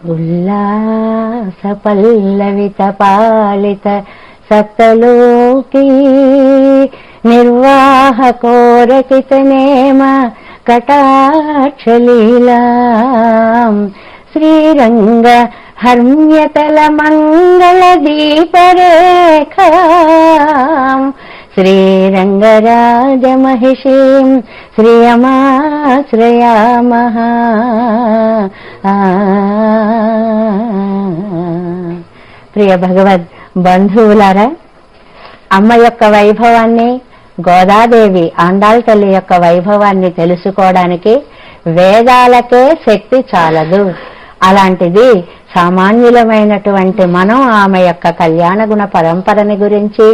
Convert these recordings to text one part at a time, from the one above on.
ఉల్లాస పల్లవిత పాలిత సప్తలోకీ నిర్వాహకోరకిత నేమ కటాక్షలీలా శ్రీరంగ హర్మ్యతల మంగళ దీపరేఖా శ్రీరంగరాజమహిషీం శ్రియమాశ్రయామః. ప్రియ భగవద్ బంధువులారా, అమ్మ యొక్క వైభవాన్ని, గోదాదేవి ఆండాళ్ తల్లి యొక్క వైభవాన్ని తెలుసుకోవడానికి వేదాలకే శక్తి చాలదు. అలాంటిది సామాన్యులమైనటువంటి మనం ఆమె యొక్క కళ్యాణ గుణ పరంపరని గురించి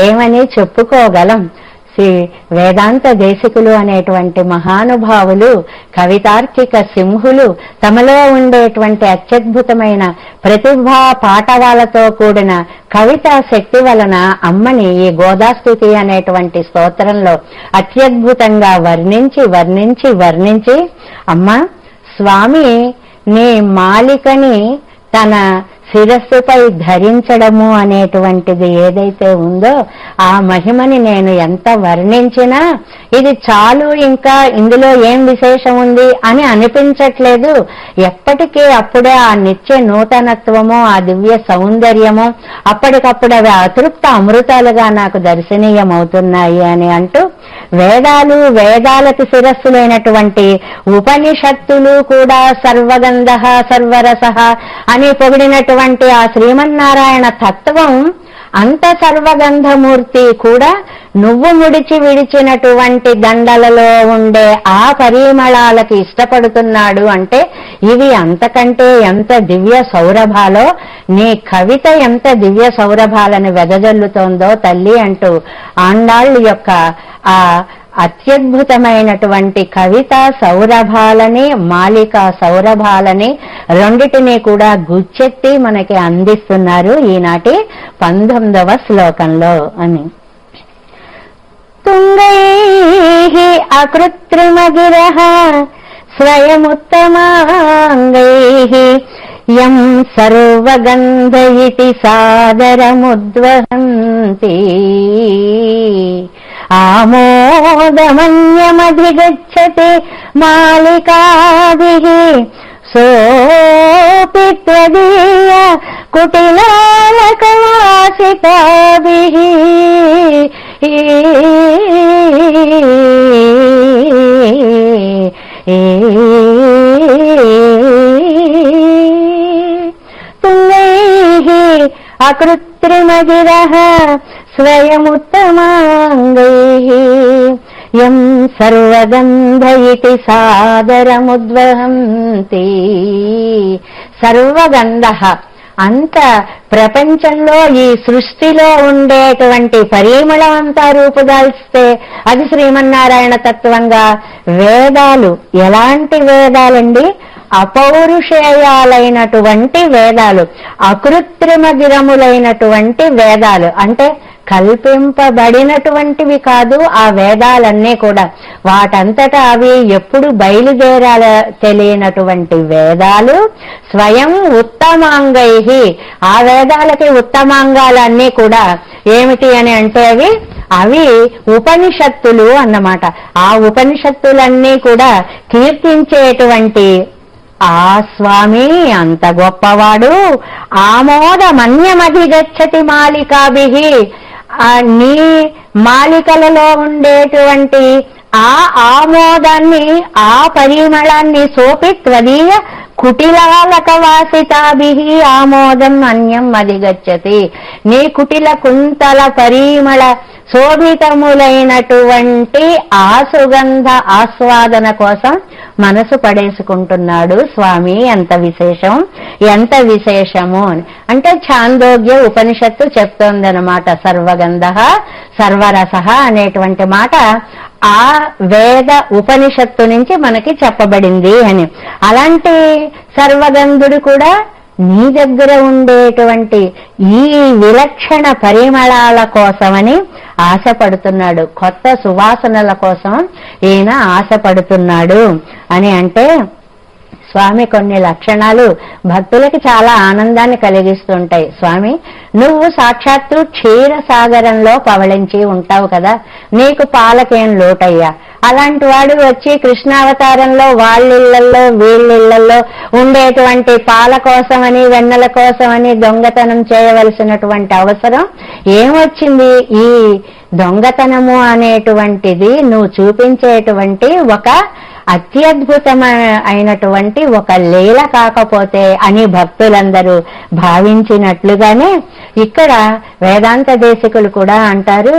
ఏమని చెప్పుకోగలం? శ్రీ వేదాంత దేశికులు అనేటువంటి మహానుభావులు, కవితార్కిక సింహులు తమలో ఉండేటువంటి అత్యద్భుతమైన ప్రతిభా పాటవాలతో కూడిన కవితా శక్తి వలన అమ్మని ఈ గోదాస్తుతి అనేటువంటి స్తోత్రంలో అత్యద్భుతంగా వర్ణించి అమ్మ, స్వామి నీ మాలికని తన శిరస్సుపై ధరించడము అనేటువంటిది ఏదైతే ఉందో ఆ మహిమని నేను ఎంత వర్ణించినా ఇది చాలు, ఇంకా ఇందులో ఏం విశేషం ఉంది అని అనిపించట్లేదు. ఎప్పటికీ అప్పుడే ఆ నిత్య నూతనత్వము, ఆ దివ్య సౌందర్యము అప్పటికప్పుడు అవి అతృప్త అమృతాలుగా నాకు దర్శనీయమవుతున్నాయి అని అంటూ వేదాలు, వేదాలకి శిరస్సులైనటువంటి ఉపనిషత్తులు కూడా సర్వగంధ సర్వరస అని పొగిడినటువంటి ఆ శ్రీమన్నారాయణ తత్వం, అంత సర్వగంధమూర్తి కూడా నువ్వు ముడిచి విడిచినటువంటి దండలలో ఉండే ఆ పరిమళాలకి ఇష్టపడుతున్నాడు అంటే ఇవి అంతకంటే ఎంత దివ్య సౌరభాలో, నీ కవిత ఎంత దివ్య సౌరభాలను వెదజల్లుతోందో తల్లి అంటూ ఆండాళ్ యొక్క ఆ అత్యద్భుతమైనటువంటి కవిత సౌరభాలని, మాలికా సౌరభాలని రెండిటినీ కూడా గుచ్చెత్తి మనకి అందిస్తున్నారు ఈనాటి 19వ శ్లోకంలో అని. తుంగైః అకృత్రిమగిరః స్వయముత్తమాంగైః యం సర్వగంధ ఇతి సాదరముద్వహంతి ఆమోదమన్యమధిగచ్చతి మాలికాభిః సోపి త్వదీయ కుటిలాలకవాసికాభిః తుంగైః అకృత్రిమగిరః స్వయముత్తమాంగైః యం సర్వగంధ ఇతి సాదరముద్వహంతి. సర్వగంధ, అంత ప్రపంచంలో ఈ సృష్టిలో ఉండేటువంటి పరిమళం అంతా రూపుదాల్స్తే అది శ్రీమన్నారాయణ తత్వంగా, వేదాలు ఎలాంటి వేదాలండి? అపౌరుషేయాలైనటువంటి వేదాలు, అకృత్రిమ గిరములైనటువంటి వేదాలు, అంటే కల్పింపబడినటువంటివి కాదు ఆ వేదాలన్నీ కూడా. వాటంతటా అవి ఎప్పుడు బయలుదేరాల తెలియనటువంటి వేదాలు. స్వయం ఉత్తమాంగైః, ఆ వేదాలకి ఉత్తమాంగాలన్నీ కూడా ఏమిటి అని అంటే అవి ఉపనిషత్తులు అన్నమాట. ఆ ఉపనిషత్తులన్నీ కూడా కీర్తించేటువంటి ఆ స్వామి అంత గొప్పవాడు. ఆమోదమన్యమధిగచ్చతి మాలికాభిః, నీ మాలికలలో ఉండేటువంటి ఆ ఆమోదాన్ని, ఆ పరిమళాన్ని సోపి త్వదీయ కుటిలాలకవాసితాభిః ఆమోదం అన్యం అధిగచ్చతి. నీ కుటిల కుంతల పరిమళ శోభితములైనటువంటి ఆ సుగంధ ఆస్వాదన కోసం మనసు పడేసుకుంటున్నాడు స్వామి. ఎంత విశేషం, ఎంత విశేషము అంటే ఛాందోగ్య ఉపనిషత్తు చెప్తోందనమాట. సర్వగంధ సర్వరస అనేటువంటి మాట ఆ వేద ఉపనిషత్తు నుంచి మనకి చెప్పబడింది అని. అలాంటి సర్వగంధుడు కూడా నీ దగ్గర ఉండేటువంటి ఈ విలక్షణ పరిమళాల కోసమని ఆశపడుతున్నాడు. కొత్త సువాసనల కోసం ఈయన ఆశపడుతున్నాడు అని అంటే స్వామి కొన్ని లక్షణాలు భక్తులకి చాలా ఆనందాన్ని కలిగిస్తుంటాయి. స్వామి, నువ్వు సాక్షాత్తు క్షీరసాగరంలో పవళించి ఉంటావు కదా, నీకు పాలకేం లోటయ్యా. అలాంటి వాడు వచ్చి కృష్ణావతారంలో వాళ్ళిళ్లలో వీళ్ళిళ్లలో ఉండేటువంటి పాల కోసమని వెన్నెల కోసమని దొంగతనం చేయవలసినటువంటి అవసరం ఏమొచ్చింది? ఈ దొంగతనము అనేటువంటిది నువ్వు చూపించేటువంటి ఒక అత్యద్భుతమైనటువంటి ఒక లీల కాకపోతే అని భక్తులందరూ భావించినట్లుగానే ఇక్కడ వేదాంత దేశికులు కూడా అంటారు,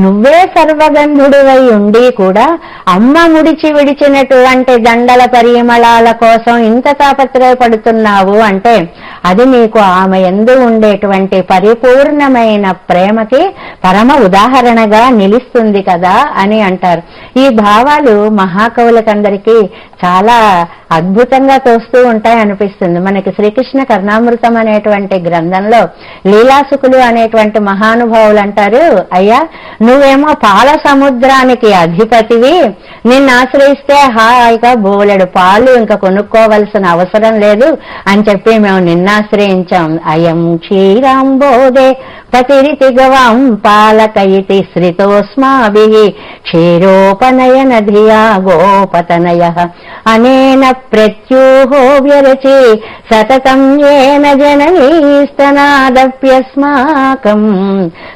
నువ్వే సర్వగంధుడివై ఉండి కూడా అమ్మ ముడిచి విడిచినటువంటి దండల పరిమళాల కోసం ఇంత తాపత్రయపడుతున్నావు అంటే అది నీకు ఆమె యందు ఉండేటువంటి పరిపూర్ణమైన ప్రేమకి పరమ ఉదాహరణగా నిలుస్తుంది కదా అని అంటారు. ఈ భావాలు మహాకవులకందరికీ చాలా అద్భుతంగా తోస్తూ ఉంటాయి అనిపిస్తుంది. మనకి శ్రీకృష్ణ కర్ణామృతం అనేటువంటి గ్రంథంలో లీలాసుకులు అనేటువంటి మహానుభావులు అంటారు, అయ్యా నువ్వేమో పాల సముద్రానికి అధిపతివి, నిన్ను ఆశ్రయిస్తే హాయిగా బోలెడు పాలు ఇంకా కొనుక్కోవలసిన అవసరం లేదు అని చెప్పి మేము నిన్నాశ్రయించాం. అయం క్షీరాంబోదే పతిరితి గవాం పాలకయితి శ్రితోస్మాభిః క్షీరోపనయన ధియా గోపతనయ అనేన ప్రత్యూహో వ్యరచి సతతం ఏన జననీస్తనాదప్యస్మాకం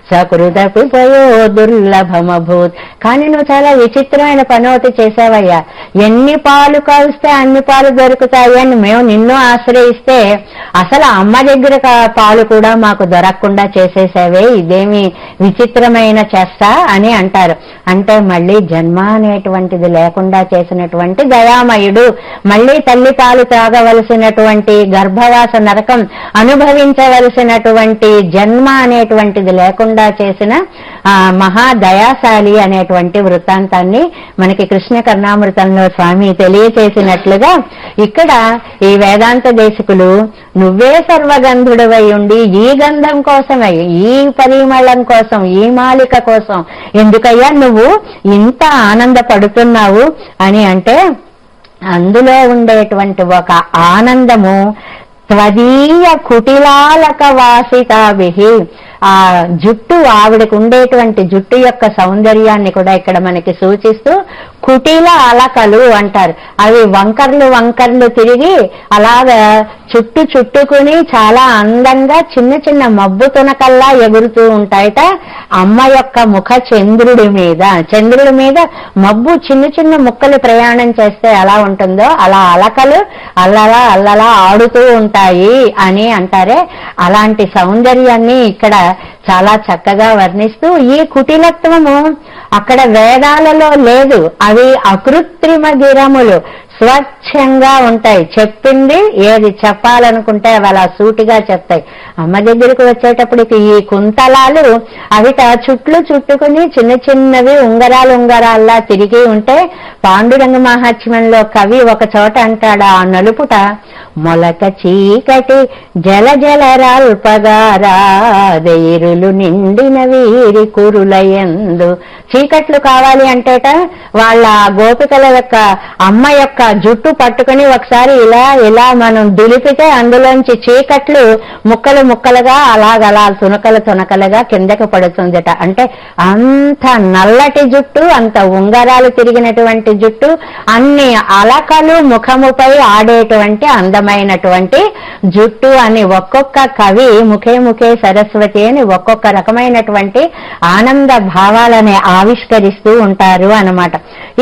సకృదపి పయో దుర్లభమభూత్. కానీ నువ్వు చాలా విచిత్రమైన పనోటి చేసావయ్యా. ఎన్ని పాలు కాల్స్తే అన్ని పాలు దొరుకుతాయి అని మేము నిన్ను ఆశ్రయిస్తే అసలు అమ్మ దగ్గర పాలు కూడా మాకు దొరకకుండా చేసేసావే, ఇదేమి విచిత్రమైన చేష్ట అని అంటారు. అంటే మళ్ళీ జన్మ అనేటువంటిది లేకుండా చేసినటువంటి దయామయుడు, మళ్ళీ తల్లి పాలు త్రాగవలసినటువంటి గర్భవాస నరకం అనుభవించవలసినటువంటి జన్మ అనేటువంటిది లేకుండా చేసిన మహాదయాశాలి అనేటువంటి వృత్తాంతాన్ని మనకి కృష్ణ కర్ణామృతంలో స్వామి తెలియచేసినట్లుగా ఇక్కడ ఈ వేదాంత దేశికులు నువ్వే సర్వగంధుడివై ఉండి ఈ గంధం కోసమై, ఈ పరిమళం కోసం, ఈ మాలిక కోసం ఎందుకయ్యా నువ్వు ఇంత ఆనందపడుతున్నావు అని అంటే అందులో ఉండేటువంటి ఒక ఆనందము త్వదీయ కుటిలాలక వాసితాభిః. ఆ జుట్టు, ఆవిడకు ఉండేటువంటి జుట్టు యొక్క సౌందర్యాన్ని కూడా ఇక్కడ మనకి సూచిస్తూ కుటిల అలకలు అంటారు. అవి వంకర్లు తిరిగి అలాగా చుట్టుకుని చాలా అందంగా చిన్న చిన్న మబ్బు తునకల్లా ఎగురుతూ ఉంటాయట అమ్మ యొక్క ముఖ చంద్రుడి మీద మబ్బు చిన్న చిన్న ముక్కలు ప్రయాణం చేస్తే ఎలా ఉంటుందో అలా అలకలు అల్లలా ఆడుతూ ఉంటాయి అని అంటారే. అలాంటి సౌందర్యాన్ని ఇక్కడ చాలా చక్కగా వర్ణిస్తూ ఈ కుటిలత్వము అక్కడ వేదాలలో లేదు, అవి అకృత్రిమ గిరములు, స్వచ్ఛంగా ఉంటాయి. చెప్పింది ఏది చెప్పాలనుకుంటే అవి అలా సూటిగా చెప్తాయి. అమ్మ దగ్గరికి వచ్చేటప్పటికి ఈ కుంతలాలు అవి చుట్టుకుని చిన్న చిన్నవి ఉంగరాల్లా తిరిగి ఉంటే పాండురంగ మహాత్మ్యంలో కవి ఒక చోట అంటాడు, ఆ నలుపుట మొలక చీకటి జలరాల్పగారాదైరులు నిండిన వీరి కురులయందు. చీకట్లు కావాలి అంటేట వాళ్ళ గోపికల యొక్క అమ్మ యొక్క జుట్టు పట్టుకుని ఒకసారి ఇలా మనం దులిపితే అందులోంచి చీకట్లు ముక్కలుగా అలాగలా తునకలుగా కిందకి పడుతుందట. అంటే అంత నల్లటి జుట్టు, అంత ఉంగరాలు తిరిగినటువంటి జుట్టు, అన్ని అలకలు ముఖముపై ఆడేటువంటి అందమైనటువంటి జుట్టు అని ఒక్కొక్క కవి ముఖే సరస్వతి అని ఒక్కొక్క రకమైనటువంటి ఆనంద భావాలని ఆవిష్కరిస్తూ ఉంటారు అన్నమాట.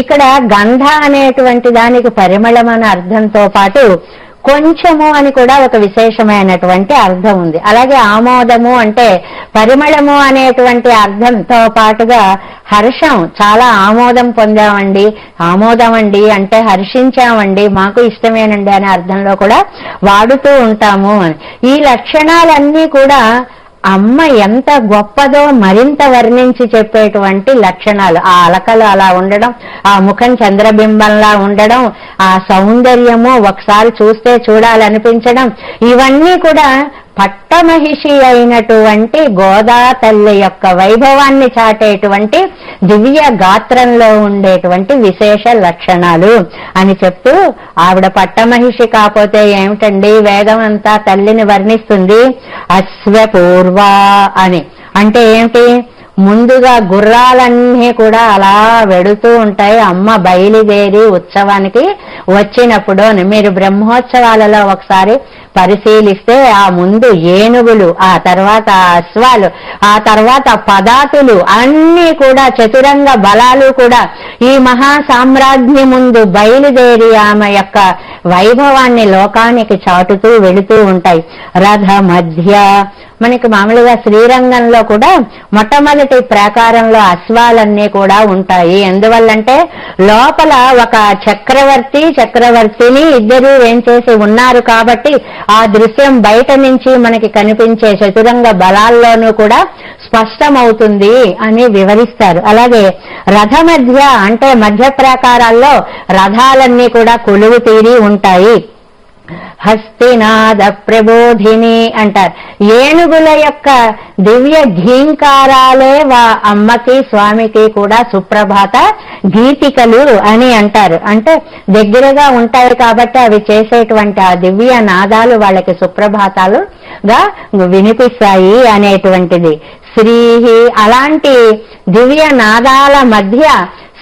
ఇక్కడ గంధ అనేటువంటి దానికి పరిమళం అనే అర్థంతో పాటు కొంచెము అని కూడా ఒక విశేషమైనటువంటి అర్థం ఉంది. అలాగే ఆమోదము అంటే పరిమళము అనేటువంటి అర్థంతో పాటుగా హర్షం, చాలా ఆమోదం పొందామండి, ఆమోదమండి అంటే హర్షించామండి, మాకు ఇష్టమేనండి అనే అర్థంలో కూడా వాడుతూ ఉంటాము అని. ఈ లక్షణాలన్నీ కూడా అమ్మ ఎంత గొప్పదో మరింత వర్ణించి చెప్పేటువంటి లక్షణాలు. ఆ అలకలు అలా ఉండడం, ఆ ముఖం చంద్రబింబంలా ఉండడం, ఆ సౌందర్యము ఒకసారి చూస్తే చూడాలనిపించడం, ఇవన్నీ కూడా పట్టమహిషి అయినటువంటి గోదా తల్లి యొక్క వైభవాన్ని చాటేటువంటి దివ్య గాత్రంలో ఉండేటువంటి విశేష లక్షణాలు అని చెప్తూ, ఆవిడ పట్టమహిషి కాకపోతే ఏమిటండి, వేదం అంతా తల్లిని వర్ణిస్తుంది. అశ్వపూర్వ అని అంటే ఏమిటి, ముందుగా గుర్రాలన్నీ కూడా అలా వెడుతూ ఉంటాయి అమ్మ బయలుదేరి ఉత్సవానికి వచ్చినప్పుడు. మీరు బ్రహ్మోత్సవాలలో ఒకసారి పరిశీలిస్తే ఆ ముందు ఏనుగులు, ఆ తర్వాత అశ్వాలు, ఆ తర్వాత పదాతులు అన్నీ కూడా చతురంగ బలాలు కూడా ఈ మహా సామ్రాజ్ఞి ముందు బయలుదేరి ఆమె యొక్క వైభవాన్ని లోకానికి చాటుతూ వెళుతూ ఉంటాయి. రథ మధ్య మనకి మామూలుగా శ్రీరంగంలో కూడా మొట్టమొదటి ప్రాకారంలో అశ్వాలన్నీ కూడా ఉంటాయి. ఎందువల్లంటే లోపల ఒక చక్రవర్తిని ఇద్దరు వేంచేసి ఉన్నారు కాబట్టి ఆ దృశ్యం బయట నుంచి మనకి కనిపించే చతురంగ బలాల్లోనూ కూడా స్పష్టమవుతుంది అని వివరిస్తారు. అలాగే రథ మధ్య అంటే మధ్య ప్రాకారాల్లో రథాలన్నీ కూడా కొలువు తీరి ఉంటాయి. హస్తినాద ప్రబోధిని అంటారు. ఏనుగుల యొక్క దివ్య ఘీంకారాలే అమ్మకి స్వామికి కూడా సుప్రభాత గీతికలు అని అంటారు. అంటే దగ్గరగా ఉంటాయి కాబట్టి అవి చేసేటువంటి ఆ దివ్య నాదాలు వాళ్ళకి సుప్రభాతాలుగా వినిపిస్తాయి అనేటువంటిది. శ్రీహి అలాంటి దివ్య నాదాల మధ్య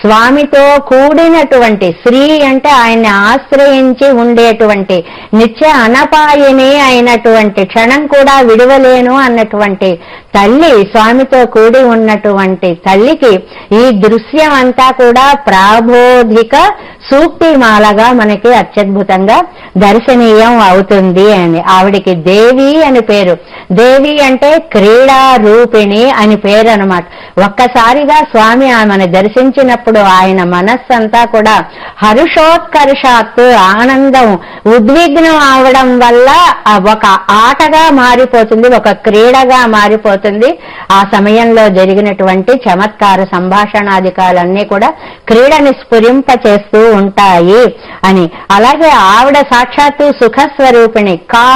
స్వామితో కూడినటువంటి, శ్రీ అంటే ఆయన్ని ఆశ్రయించి ఉండేటువంటి నిత్య అనపాయిని అయినటువంటి, క్షణం కూడా విడువలేను అన్నటువంటి తల్లి, స్వామితో కూడి ఉన్నటువంటి తల్లికి ఈ దృశ్యం అంతా కూడా ప్రాబోధిక సూక్తిమాలగా మనకి అత్యద్భుతంగా దర్శనీయం అవుతుంది అని. ఆవిడికి దేవి అని పేరు. దేవి అంటే క్రీడా రూపిణి అని పేరు అన్నమాట. ఒక్కసారిగా స్వామి ఆమెను దర్శించినప్పుడు ఆయన మనస్సంతా కూడా హర్షోత్కర్షాత్తు ఆనందం ఉద్విగ్నం అవడం వల్ల ఒక ఆటగా మారిపోతుంది, ఒక క్రీడగా మారిపోతుంది. ఆ సమయంలో జరిగినటువంటి చమత్కార సంభాషణాధికాలన్నీ కూడా క్రీడని స్ఫురింప చేస్తూ ఉంటాయి అని. అలాగే ఆవిడ సాక్షాత్తు సుఖస్వరూపిణి, కా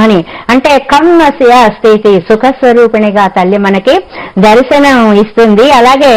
అని అంటే కమ్మస్య స్థితి, సుఖస్వరూపిణిగా తల్లి మనకి దర్శనం ఇస్తుంది. అలాగే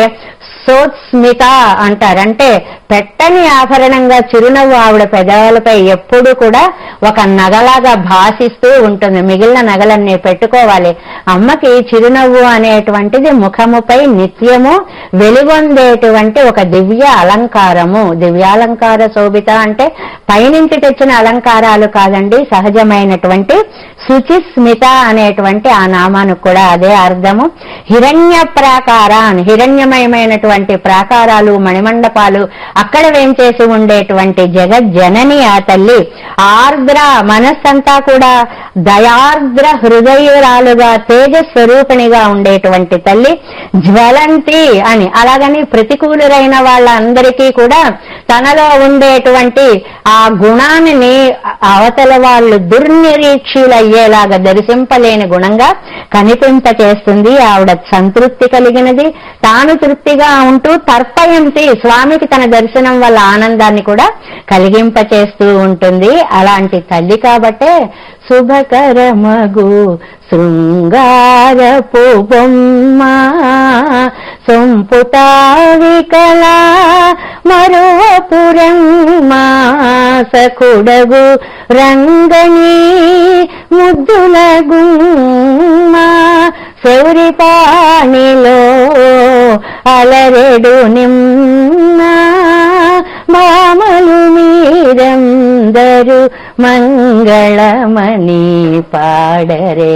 సోత్స్మిత అంటారు. అంటే పెట్టని ఆభరణంగా చిరునవ్వు ఆవిడ పెదవులపై ఎప్పుడు కూడా ఒక నగలాగా భాషిస్తూ ఉంటుంది. మిగిలిన నగలన్నీ పెట్టుకోవాలి. అమ్మకి చిరునవ్వు అనేటువంటిది ముఖముపై నిత్యము వెలుగొందేటువంటి ఒక దివ్య అలంకారము. దివ్యాలంకార శోభిత అంటే పైనుంచి తెచ్చిన అలంకారాలు కాదండి, సహజమైనటువంటి శుచిస్మిత అనేటువంటి ఆ నామానికి కూడా అదే అర్థము. హిరణ్య ప్రాకార, హిరణ్యమయమైనటువంటి ప్రాకారాలు, మణిమండపాలు అక్కడ వేంచేసి ఉండేటువంటి జగజ్జనని ఆ తల్లి. ఆర్ద్ర మనస్సంతా కూడా దయార్ద్ర హృదయురాలుగా తేజస్వరూపిణిగా ఉండేటువంటి తల్లి. జ్వలంతి అని అలాగని ప్రతికూలురైన వాళ్ళందరికీ కూడా తనలో ఉండేటువంటి ఆ గుణాన్ని అవతల వాళ్ళు దుర్నిరీక్షులయ్యేలాగా దర్శింపలేని గుణంగా కనిపింపచేస్తుంది. ఆవిడ సంతృప్తి కలిగినది, తాను తృప్తిగా ఉంటూ తర్పయంతి స్వామికి తన దర్శనం వల్ల ఆనందాన్ని కూడా కలిగింపచేస్తూ ఉంటుంది. అలాంటి తల్లి కాబట్టే శుభకరమగు శృంగారపు బొమ్మ సొంపుతావికల మరువపురమ్మ సకుడగు రంగని ముద్దుల గుమ్మ శౌరిపాణిలో అలరెడు నిమ్మ మామలు మీరందరూ మంగళమణి పాడరే